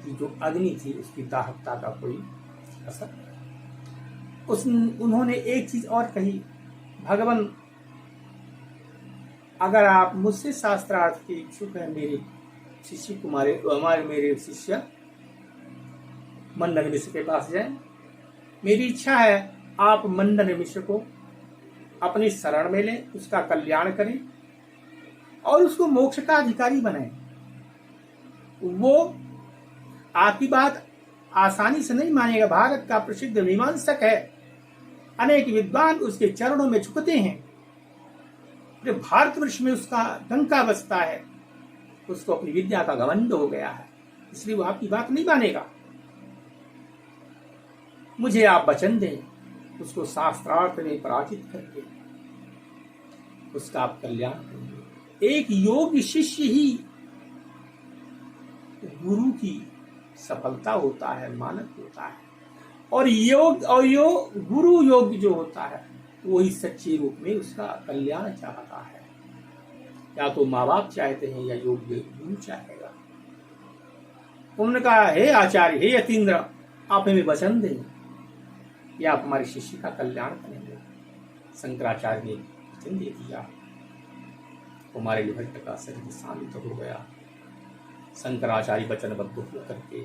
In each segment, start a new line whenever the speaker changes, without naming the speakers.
की जो अग्नि थी उसकी दाहकता का कोई असर। उन्होंने एक चीज और कही, भगवान अगर आप मुझसे शास्त्रार्थ के इच्छुक हैं, मेरे शिष्य कुमारे मेरे शिष्य मंडन मिश्र के पास जाएं। मेरी इच्छा है आप मंडन मिश्र को अपनी शरण में लें, उसका कल्याण करें और उसको मोक्ष का अधिकारी बनाएं। वो आपकी बात आसानी से नहीं मानेगा। भारत का प्रसिद्ध मीमांसक है, अनेक विद्वान उसके चरणों में झुकते हैं, भारतवर्ष में उसका डंका बजता है, उसको अपनी विद्या का घमंड हो गया है, इसलिए वो आपकी बात नहीं मानेगा। मुझे आप वचन दें, उसको शास्त्रार्थ में पराजित करके उसका आप कल्याण करेंगे। एक योग्य शिष्य ही गुरु की सफलता होता है, मानक होता है। और गुरु योग्य जो होता है वही सच्चे रूप में उसका कल्याण चाहता है। या तो माँ बाप चाहते हैं या योग्य गुरु चाहेगा। उन्होंने कहा, हे आचार्य, हे यतीन्द्र, आप हमें वचन दें या आप हमारे शिष्य का कल्याण करेंगे। शंकराचार्य ने वचन दे दिया। कुमारी भट्ट का शरीर शांत हो गया। शंकराचार्य वचनबद्ध होकर के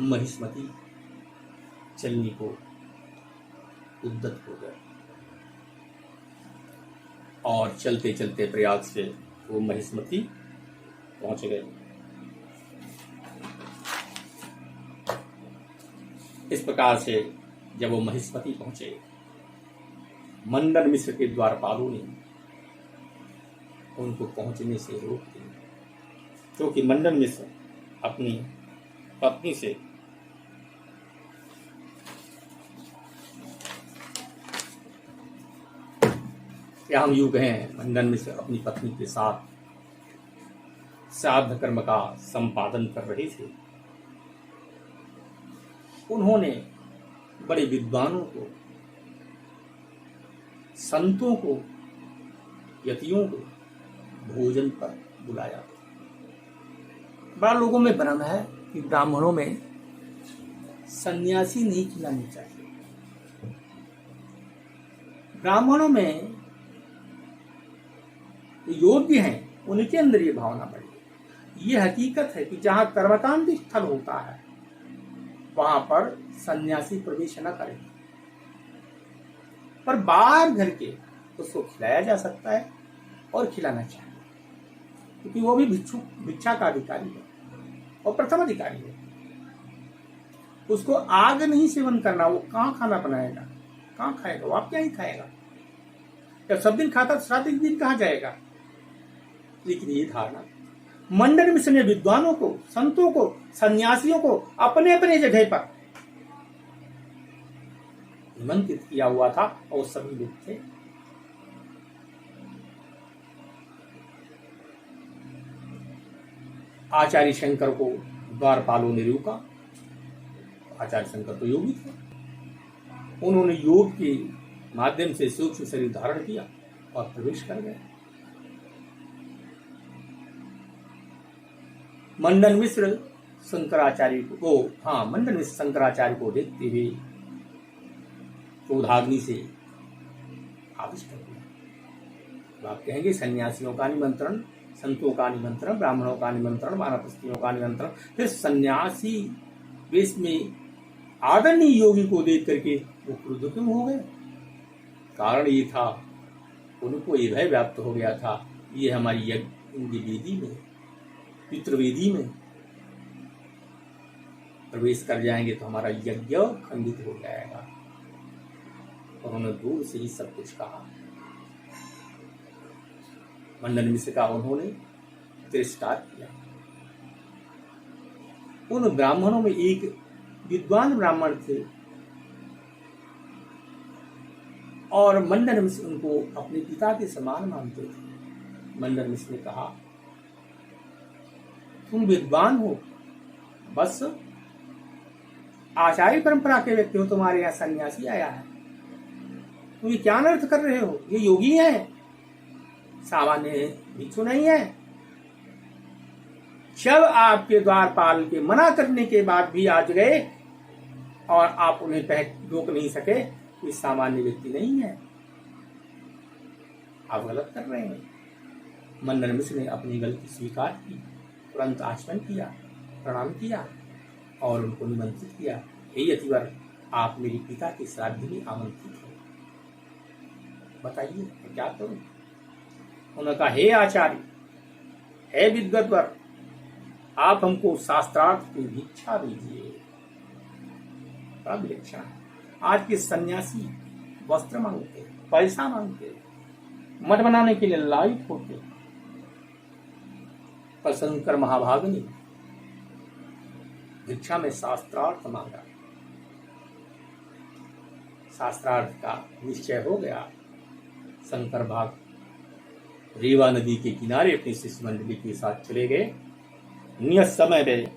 महिष्मती चलने को उद्यत हो गए और चलते चलते प्रयाग से वो महिष्मती पहुंच गए। इस प्रकार से जब वो महिष्मती पहुंचे, मंडन मिश्र के द्वारपालों ने उनको पहुंचने से रोक दिया, क्योंकि मंडन मिश्र अपनी पत्नी से या हम यूं कहें, मंडन मिश्र अपनी पत्नी के साथ श्राद्ध कर्म का संपादन कर रहे थे। उन्होंने बड़े विद्वानों को, संतों को, यतियों को भोजन पर बुलाया। बड़ा लोगों में भ्रम है कि ब्राह्मणों में सन्यासी नहीं खिलानी चाहिए। ब्राह्मणों में योग्य हैं, उनके अंदर ये भावना बढ़ी। ये हकीकत है कि जहां कर्मकांड स्थल होता है वहां पर सन्यासी प्रवेश न करें, पर बाहर घर के उसको खिलाया जा सकता है और खिलाना चाहिए, क्योंकि वो भी भिक्षा का अधिकारी है और प्रथम अधिकारी है। उसको आग नहीं सेवन करना, वो कहाँ खाना बनाएगा, कहाँ खाएगा, वो आप क्या ही खाएगा। जब सब दिन खाता तो श्राद्ध के दिन कहाँ जाएगा। लेकिन ये धारणा मंडन मिश्र ने विद्वानों को, संतों को, सन्यासियों को अपने अपने जगह पर निमंत्रित किया हुआ था और सभी लोग थे। आचार्य शंकर को द्वारपालों ने रोका। आचार्य शंकर तो योगी थे, उन्होंने योग के माध्यम से सूक्ष्म शरीर धारण किया और प्रवेश कर गए। मंडन मिश्र शंकराचार्य को देखते हुए क्रोधाग्नि से आविष्ट हो गया। आप कहेंगे सन्यासियों का निमंत्रण, संतों का निमंत्रण, ब्राह्मणों का निमंत्रण, वानप्रस्थियों का निमंत्रण, फिर सन्यासी वेश में आदरणीय योगी को देख करके वो क्रुद्ध क्यों हो गए। कारण ये था, उनको ये भय व्याप्त हो गया था, ये हमारी यज्ञ वेदी में, पितृवेदी में प्रवेश कर जाएंगे तो हमारा यज्ञ खंडित हो जाएगा। उन्होंने दूर से ही सब कुछ कहा। मंडन मिश्र का उन्होंने तिरस्कार किया। उन ब्राह्मणों में एक विद्वान ब्राह्मण थे और मंडन मिश्र उनको अपने पिता के समान मानते थे। मंडन मिश्र ने कहा, तुम विद्वान हो, बस आचार्य परंपरा के व्यक्ति हो, तुम्हारे यहाँ सन्यासी आया है, तुम ये क्या अनर्थ कर रहे हो। ये योगी है, सामान्य भिक्षु नहीं है। जब आपके द्वारपाल के मना करने के बाद भी आज गए और आप उन्हें रोक नहीं सके, कोई सामान्य व्यक्ति नहीं है, आप गलत कर रहे हैं। मंडन मिश्र ने अपनी गलती स्वीकार की, तुरंत आचमन किया, प्रणाम किया और उनको निमंत्रित किया, हे यतिवर, आप मेरे पिता के श्राद्ध में आमंत्रित हैं, बताइए मैं क्या करूं। उन्होंने कहा, हे आचार्य, हे विद्वद्वर, आप हमको शास्त्रार्थ की भिक्षा दीजिए। बड़ा विलक्षण है। आज के सन्यासी वस्त्र मांगते, पैसा मांगते, मठ बनाने के लिए लायक होते, पर शंकर महाभाग ने भिक्षा में शास्त्रार्थ मांगा। शास्त्रार्थ का निश्चय हो गया। शंकर भाग रीवा नदी के किनारे अपनी शिष्य मंडली के साथ चले गए। नियत समय में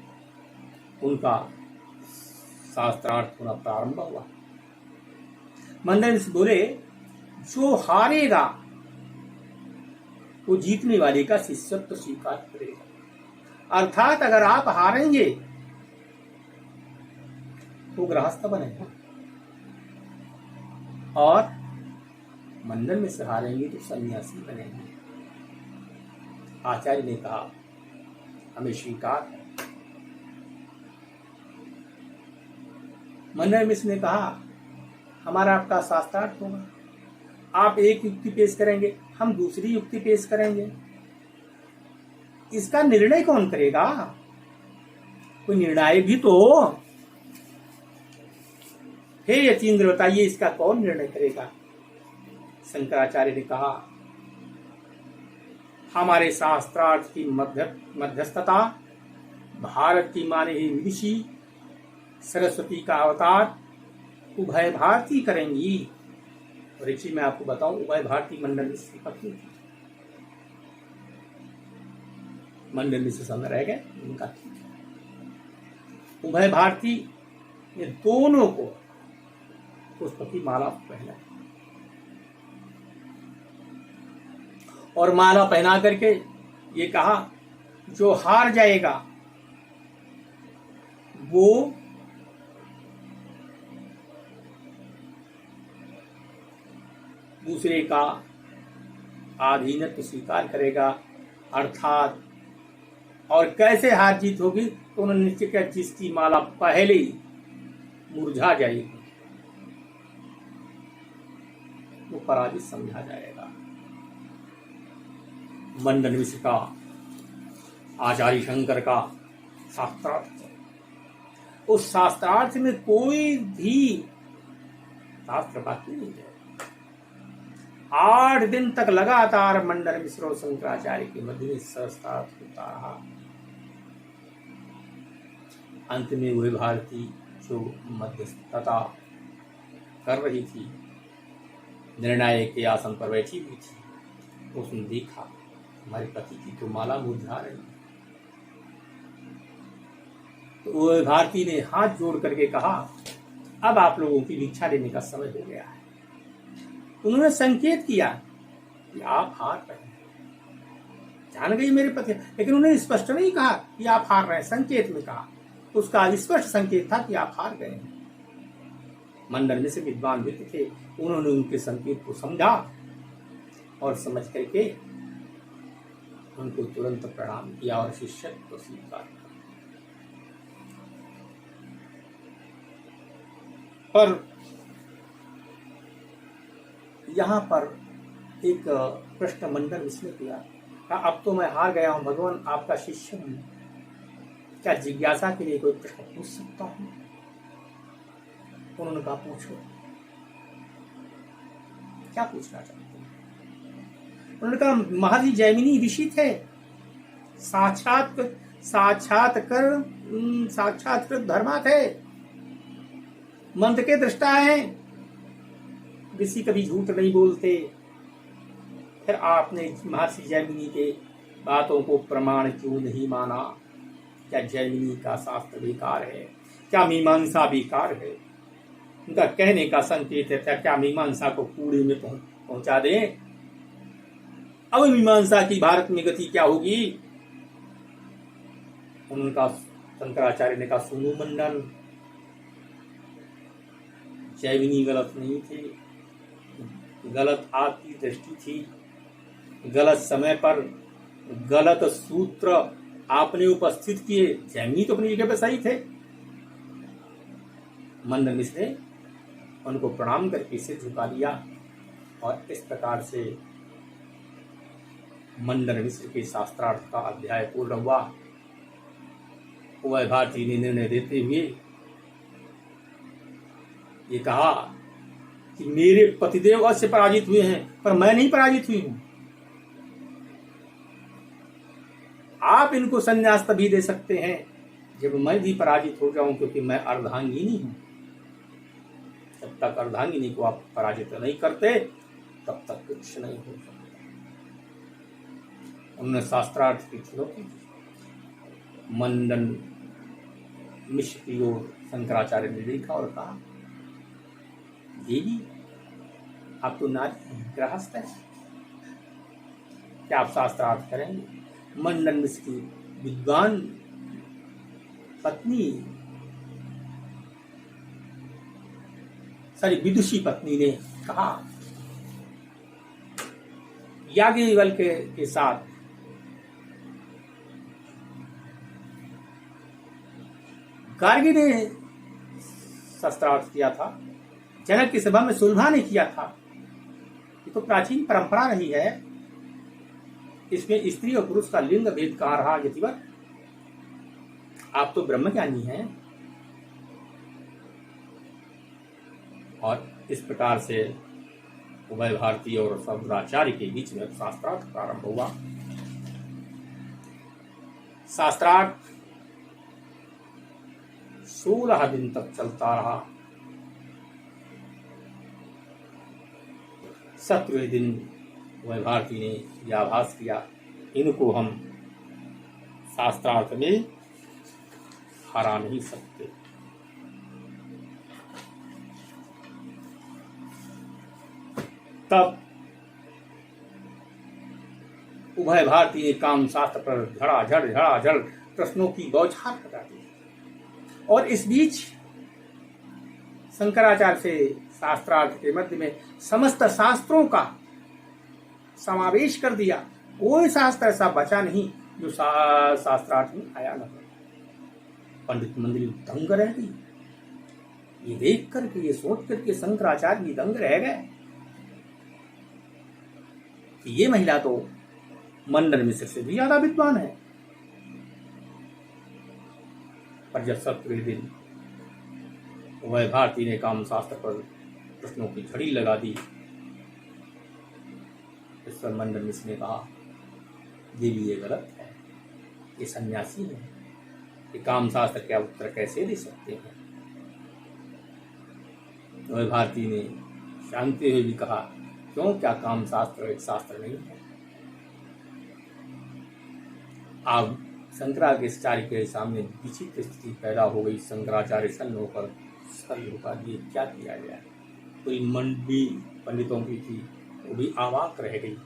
उनका शास्त्रार्थ होना प्रारंभ हुआ। मंडन से बोले, जो हारेगा वो जीतने वाले का शिष्यत्व स्वीकार करेगा। अर्थात अगर आप हारेंगे तो गृहस्थ बनेगा और मंडन में से हारेंगे तो सन्यासी बनेंगे। आचार्य ने कहा, हमें स्वीकार है। मंडन मिश्र ने कहा, हमारा आपका शास्त्रार्थ होगा। आप एक युक्ति पेश करेंगे, हम दूसरी युक्ति पेश करेंगे। इसका निर्णय कौन करेगा? कोई निर्णायक भी तो हो। हे यतीन्द्र, बताइए इसका कौन निर्णय करेगा? शंकराचार्य ने कहा, हमारे शास्त्रार्थ की मध्यस्थता भारत की माने ही विदुषी सरस्वती का अवतार उभय भारती करेंगी। ऋषि मैं आपको बताऊं, उभय भारती मंडन मिश्र की पत्नी थी। मंडन मिश्र संग रह गए, उनका ठीक है। उभय भारती ने दोनों को पुष्प की माला पहनाई और माला पहना करके ये कहा, जो हार जाएगा वो दूसरे का आधीनत्व स्वीकार करेगा। अर्थात और कैसे हार जीत होगी तो उन्होंने निश्चय किया, जिसकी माला पहले ही मुरझा जाएगी वो पराजित समझा जाएगा। मंडन मिश्र का, आचार्य शंकर का शास्त्रार्थ, उस शास्त्रार्थ में कोई भी शास्त्र बाकी नहीं है। 8 दिन तक लगातार मंडन मिश्र और शंकराचार्य के मध्य में शास्त्रार्थ होता रहा। अंत में वह भारती जो मध्यस्थता कर रही थी, निर्णायक के आसन पर बैठी हुई थी, उसने देखा हमारे पति की तो माला मुरझा रही। तो वह भारती ने हाथ जोड़ करके कहा, अब आप लोगों की भिक्षा लेने का समय हो गया है। उन्होंने संकेत किया कि आप हार रहे हैं, जान गई मेरे पति, लेकिन उन्होंने स्पष्ट नहीं कहा कि आप हार रहे हैं, संकेत में कहा। उसका स्पष्ट संकेत था कि आप हार गए हैं। मंडन में से विद्वान व्यक्ति थे, उन्होंने उनके संकेत को समझा और समझ करके उनको तुरंत प्रणाम किया और शिष्यत्व को स्वीकार किया। पर यहाँ पर एक प्रश्न मंडन इसने किया, अब तो मैं हार गया हूं भगवान, आपका शिष्य हूं, क्या जिज्ञासा के लिए कोई प्रश्न पूछ सकता हूं? उन्होंने कहा, पूछो, क्या पूछना चाहते हैं? उन्होंने कहा, महर्षि जैमिनी ऋषि थे, साक्षात्कृत धर्मा थे, मंत्र के दृष्टा हैं, ऋषि कभी झूठ नहीं बोलते। फिर आपने महर्षि जैमिनी के बातों को प्रमाण क्यों नहीं माना? क्या जैमिनी का शास्त्र बेकार है? क्या मीमांसा बेकार है? उनका कहने का संकेत है, क्या मीमांसा को कूड़े में पहुंचा दें? अब मीमांसा की भारत में गति क्या होगी? उनका शंकराचार्य ने कहा, सुनो मंडन, जैमिनी गलत नहीं थे, गलत आपकी दृष्टि थी, गलत समय पर गलत सूत्र आपने उपस्थित किए। जैमिनी तो अपनी जगह पर सही थे। मंडन मिश्र ने उनको प्रणाम करके सिर झुका लिया और इस प्रकार से मंडन मिश्र के शास्त्रार्थ का अध्याय पूर्ण हुआ। उभय भारती ने निर्णय देते हुए ये कहा कि मेरे पतिदेव अवश्य पराजित हुए हैं, पर मैं नहीं पराजित हुई हूं। आप इनको संन्यास तभी दे सकते हैं जब मैं भी पराजित हो जाऊं, क्योंकि मैं अर्धांगिनी हूं। जब तक अर्धांगिनी को आप पराजित नहीं करते तब तक कुछ नहीं हो सकता। उन्होंने शास्त्रार्थ की चुनौती दी। मंडन मिश्र की ओर शंकराचार्य ने देखा और कहा, देवी आप तो नारी हैं, गृहस्थ है, क्या आप शास्त्रार्थ करेंगे? मंडन मिश्र की विद्वान पत्नी, विदुषी पत्नी ने कहा, याज्ञवल्क्य के साथ गार्गी ने शस्त्रार्थ किया था, जनक की सभा में सुलभा ने किया था। ये तो प्राचीन परंपरा रही है। इसमें स्त्री और पुरुष का लिंग भेद कहाँ रहा? यतिवर, आप तो ब्रह्मज्ञानी हैं। और इस प्रकार से उभय भारती और शंकराचार्य के बीच में शास्त्रार्थ प्रारंभ हुआ। शास्त्रार्थ 16 दिन तक चलता रहा। 17वें दिन उभय भारती ने यह आभास किया, इनको हम शास्त्रार्थ में हरा नहीं सकते। तब उभय भारती ने काम शास्त्र पर झड़ाझड़ प्रश्नों की बौछार लगा दी। और इस बीच शंकराचार्य से शास्त्रार्थ के मध्य में समस्त शास्त्रों का समावेश कर दिया। कोई शास्त्र ऐसा बचा नहीं जो शास्त्रार्थ में आया न। पंडित मंडली दंग रह गई। ये देख करके, ये सोच करके शंकराचार्य भी दंग रह गए कि ये महिला तो मंडन मिश्र से भी ज्यादा विद्वान है। पर जब 17वें दिन उभय भारती ने काम शास्त्र पर प्रश्नों की झड़ी लगा दी, इस पर मंडन मिश्र ने कहा, देवी ये गलत है, ये सन्यासी है, ये काम शास्त्र का उत्तर कैसे दे सकते हैं? उभय भारती ने शांति हुए भी कहा, क्यों, क्या काम शास्त्र एक शास्त्र नहीं है? अब शंकराचार्य के सामने विचित्र स्थिति पैदा हो गई। शंकराचार्य सन्न होकर ये क्या किया गया? कोई मंडली पंडितों की थी, वो भी अवाक रह गई।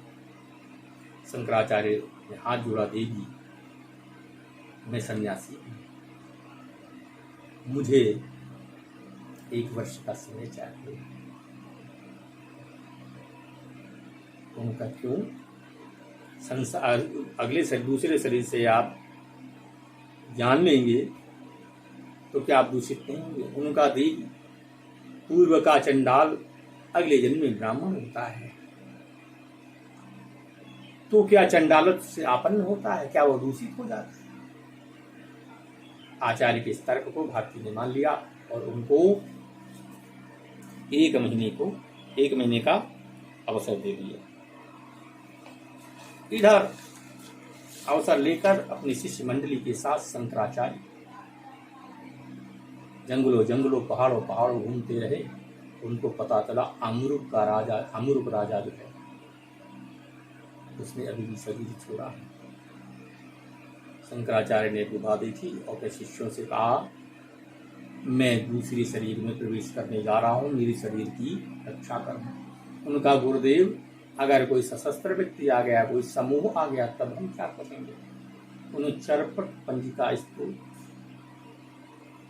शंकराचार्य ने हाथ जोड़ा, देवी मैं सन्यासी हूं, मुझे 1 वर्ष का समय चाहिए। उनका क्यों? संसार अगले से दूसरे शरीर से आप जान लेंगे तो क्या आप दूषित नहीं होंगे? उनका देवी पूर्व का चंडाल अगले जन्म में ब्राह्मण होता है, तो क्या चंडालत से आपन्न होता है? क्या वो दूषित हो जाता है? आचार्य के इस तर्क को भारती ने मान लिया और उनको 1 महीने का अवसर दे दिया। इधर अवसर लेकर अपनी शिष्य मंडली के साथ शंकराचार्य जंगलों पहाड़ों घूमते रहे। उनको पता चला अमरूप राजा जो है उसने अभी भी शरीर छोड़ा है। शंकराचार्य ने विवाह देखी और अपने शिष्यों से कहा, मैं दूसरे शरीर में प्रवेश करने जा रहा हूँ, मेरे शरीर की रक्षा करना। उनका गुरुदेव, अगर कोई सशस्त्र व्यक्ति आ गया, कोई समूह आ गया, तब हम क्या करेंगे? उन्होंने चरपट पंजिका स्तोत्र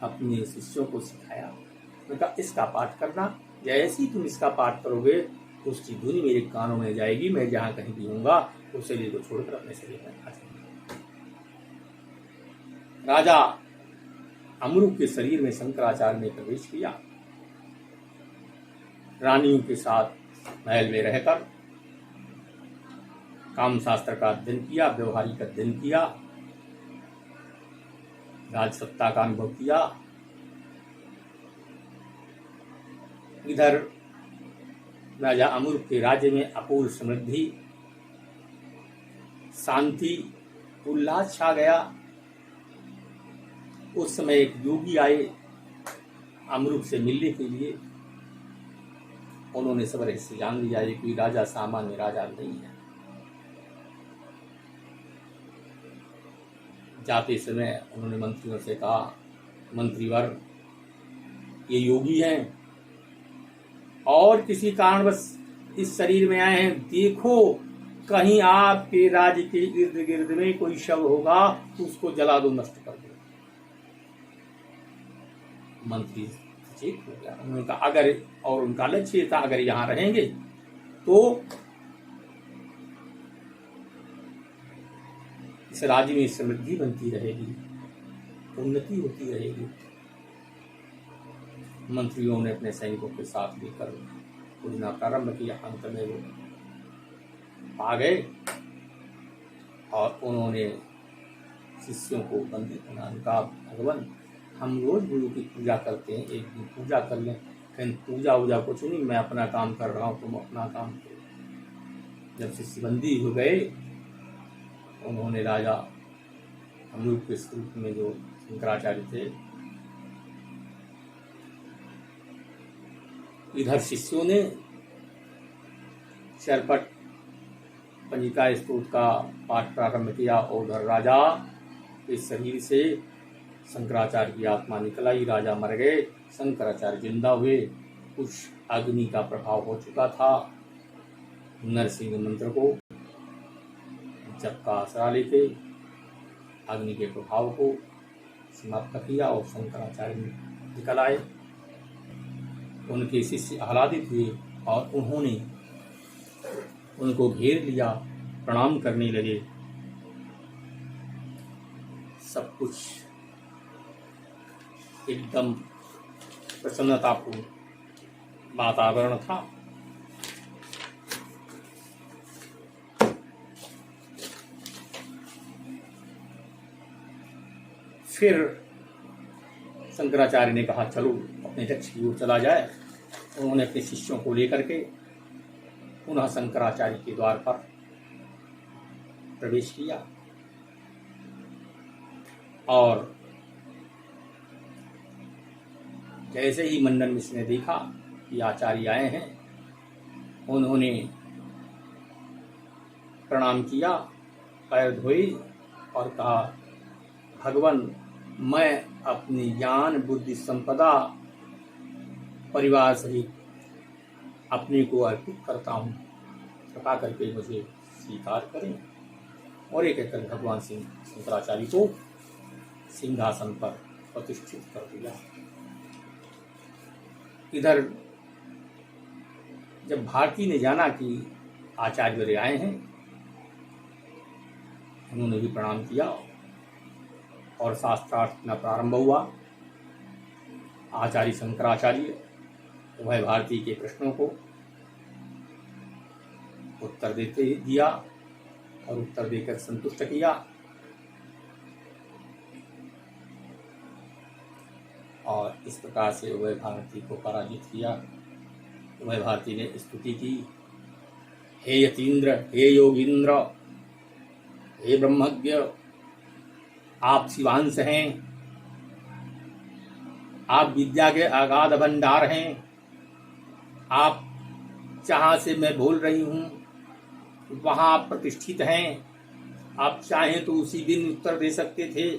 अपने शिष्यों को सिखाया। उनका इसका पाठ करना, जैसे ही तुम इसका पाठ करोगे तो उसकी धुनी मेरे कानों में जाएगी, मैं जहां कहीं भी होऊंगा उस शरीर को छोड़कर अपने शरीर में आ जाऊंगा। राजा अमरूक के शरीर में शंकराचार्य ने प्रवेश किया। रानियों के साथ महल में रहकर काम शास्त्र का अध्ययन किया, व्यवहारिक अध्ययन किया, राजसत्ता का अनुभव किया। इधर राजा अमरूक के राज्य में अपूर्व समृद्धि, शांति, उल्लास छा गया। उस समय एक योगी आए अमरूक से मिलने के लिए। उन्होंने सब रहस्य जान लिया कि राजा सामान्य राजा नहीं है। जाते समय उन्होंने मंत्रियों से कहा, मंत्रीवर ये योगी हैं और किसी कारणवश इस शरीर में आए हैं, देखो कहीं आपके राज्य के इर्द गिर्द में कोई शव होगा तो उसको जला दो, नष्ट कर दो। मंत्री सचेत हो गया। उन्होंने कहा अगर, और उनका लक्ष्य था अगर यहां रहेंगे तो इस राज्य में समृद्धि बनती रहेगी, उन्नति होती रहेगी। मंत्रियों ने अपने सैनिकों के साथ लेकर खोजना प्रारंभ किया। अंत में वो आ गए और उन्होंने शिष्यों को बंदी बना। उनका भगवान हम रोज गुरु की पूजा करते हैं, एक दिन पूजा कर लें, कहीं पूजा वूजा कुछ नहीं, मैं अपना काम कर रहा हूँ, तुम अपना काम करो। जब शिष्य बंदी हो गए, उन्होंने राजा अमरूक के स्वरूप में जो शंकराचार्य थे, इधर शिष्यों ने चरपट पंजिका स्तोत्र का पाठ प्रारंभ किया और उधर राजा के शरीर से शंकराचार्य की आत्मा निकल आई। राजा मर गए, शंकराचार्य जिंदा हुए। उस अग्नि का प्रभाव हो चुका था। नरसिंह मंत्र को जप का आसरा लेके अग्नि के प्रभाव को समाप्त किया और शंकराचार्य निकल आए। उनके शिष्य आह्लादित हुए और उन्होंने उनको घेर लिया, प्रणाम करने लगे। सब कुछ एकदम प्रसन्नतापूर्ण वातावरण था। फिर शंकराचार्य ने कहा चलो अपने लक्ष्य की ओर चला जाए। उन्होंने अपने शिष्यों को लेकर के पुनः शंकराचार्य के द्वार पर प्रवेश किया और जैसे ही मंडन मिश्र ने देखा कि आचार्य आए हैं, उन्होंने प्रणाम किया, पैर धोए और कहा भगवान, मैं अपनी ज्ञान बुद्धि संपदा परिवार सहित अपने को अर्पित करता हूँ, कृपा करके मुझे स्वीकार करें। और एक एक भगवान शंकराचार्य को सिंहासन पर प्रतिष्ठित कर दिया। इधर जब भारती ने जाना कि आचार्य मेरे आए हैं, उन्होंने भी प्रणाम किया और शास्त्रार्थ में प्रारंभ हुआ। आचार्य शंकराचार्य वह भारती के प्रश्नों को उत्तर दिया और उत्तर देकर संतुष्ट किया और इस प्रकार से वह भारती को पराजित किया। वह भारती ने स्तुति की, हे यतीन्द्र, हे योगींद्र, हे ब्रह्मज्ञ, आप शिवांश हैं, आप विद्या के अगाध भंडार हैं। आप जहाँ से मैं बोल रही हूँ वहाँ आप प्रतिष्ठित हैं। आप चाहें तो उसी दिन उत्तर दे सकते थे,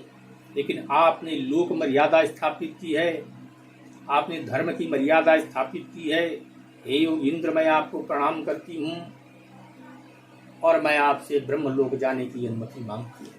लेकिन आपने लोक मर्यादा स्थापित की है, आपने धर्म की मर्यादा स्थापित की है। हे योगींद्र, मैं आपको प्रणाम करती हूँ और मैं आपसे ब्रह्मलोक जाने की अनुमति मांगती हूँ।